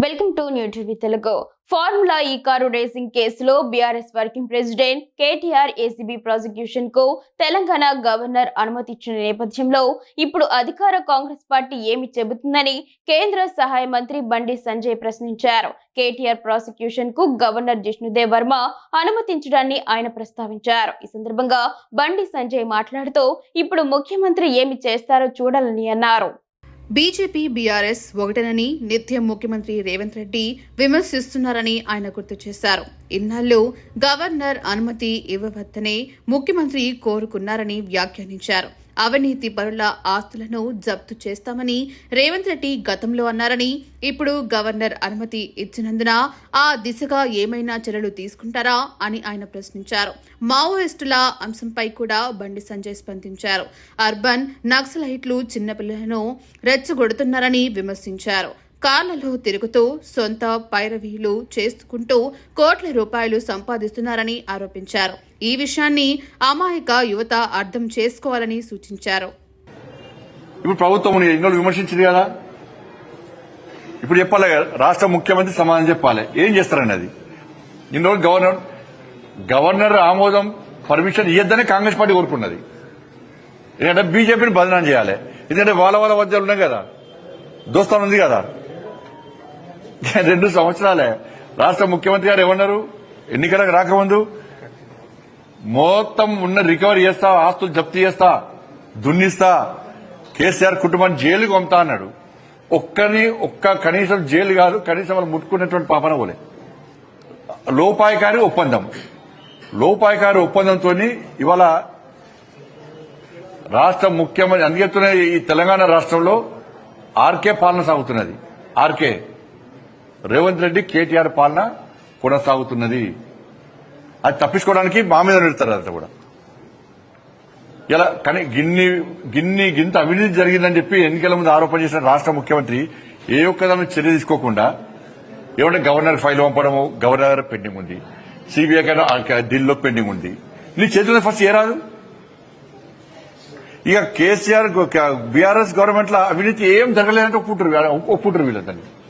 Welcome to new TV Telugu. Formula ఈ car racing కేసులో BRS working president KTR ACB prosecution కు Telangana governor అనుమతి ఇచ్చిన నేపథ్యంలో ఇప్పుడు అధికార కాంగ్రెస్ పార్టీ ఏమి చెబుతుందని కేంద్ర సహాయ మంత్రి బండి సంజయ్ ప్రశ్నించారు. కేటీఆర్ ప్రాసిక్యూషన్ కు గవర్నర్ జిష్ణుదేవ్ వర్మ అనుమతించడాన్ని ఆయన ప్రస్తావించారు. ఈ సందర్భంగా బండి సంజయ్ మాట్లాడుతూ ఇప్పుడు ముఖ్యమంత్రి ఏమి చేస్తారో చూడాలని అన్నారు. బీజేపీ బీఆర్ఎస్ ఒకటేనని నిత్యం ముఖ్యమంత్రి రేవంత్ రెడ్డి విమర్శిస్తున్నారని ఆయన గుర్తు చేశారు. ఇన్నాళ్లు గవర్నర్ అనుమతి ఇవ్వవద్దనే ముఖ్యమంత్రి కోరుకున్నారని వ్యాఖ్యానించారు. అవినీతి పరుల ఆస్తులను జప్తు చేస్తామని రేవంత్ రెడ్డి గతంలో అన్నారని, ఇప్పుడు గవర్నర్ అనుమతి ఇచ్చినందున ఆ దిశగా ఏమైనా చర్యలు తీసుకుంటారా అని ఆయన ప్రశ్నించారు. మావోయిస్టుల అంశంపై కూడా బండి సంజయ్ స్పందించారు. అర్బన్ నక్సలైట్లు చిన్నపిల్లలను రెచ్చగొడుతున్నారని విమర్శించారు. కార్లలో తిరుగుతూ సొంత పైరవీలు చేసుకుంటూ కోట్ల రూపాయలు సంపాదిస్తున్నారని ఆరోపించారు. ఈ విషయాన్ని అమాయక యువత అర్థం చేసుకోవాలని సూచించారు. ఇప్పుడు ప్రభుత్వం విమర్శించింది కదా, ఇప్పుడు చెప్పాలి కదా, రాష్ట్ర ముఖ్యమంత్రి సమాధానం చెప్పాలి. ఏం చేస్తారని అది ఇన్ని రోజులు గవర్నర్ ఆమోదం పర్మిషన్ ఇవ్వద్దనే కాంగ్రెస్ పార్టీ కోరుకున్నది. ఎందుకంటే బీజేపీని బదనాం చేయాలి. ఎందుకంటే వాళ్ళ మధ్యలో ఉన్నాయి కదా, దోస్తాను ఉంది కదా. 2 సంవత్సరాలే రాష్ట్ర ముఖ్యమంత్రి గారు ఏమన్నారు, ఎన్నికలకు రాకముందు మొత్తం ఉన్న రికవరీ చేస్తా, ఆస్తులు జప్తు చేస్తా, దున్నిస్తా, కేసీఆర్ కుటుంబాన్ని జైలుకు పంపుతా అన్నాడు. కనీసం జైలు కాదు, కనీసం వాళ్ళు ముట్టుకున్నటువంటి పాపన పోలే. లోపాయకారి ఒప్పందంతో ఇవాళ రాష్ట్ర ముఖ్యమంత్రి అందుకెత్తున్న ఈ తెలంగాణ రాష్ట్రంలో ఆర్కే పాలన సాగుతున్నది. ఆర్కే రేవంత్ రెడ్డి కేటీఆర్ పాలన కొనసాగుతున్నది. అది తప్పించుకోవడానికి మా మీద నిడతారు. అంతా కూడా ఇలా కానీ గింత అవినీతి జరిగిందని చెప్పి ఎన్నికల ముందు ఆరోపణ చేసిన రాష్ట్ర ముఖ్యమంత్రి ఏ ఒక్కదాని చర్య తీసుకోకుండా ఏమంటే గవర్నర్ ఫైల్ పంపడము, గవర్నర్ పెండింగ్ ఉంది, సిబిఐ కన్నా ఢిల్లీలో పెండింగ్ ఉంది. నీ చేతుల్లో ఫస్ట్ ఏ రాదు. ఇక కేసీఆర్ బీఆర్ఎస్ గవర్నమెంట్ లో అవినీతి ఏం జరగలేదంటే ఒప్పుకుంటారు వీళ్ళందరినీ.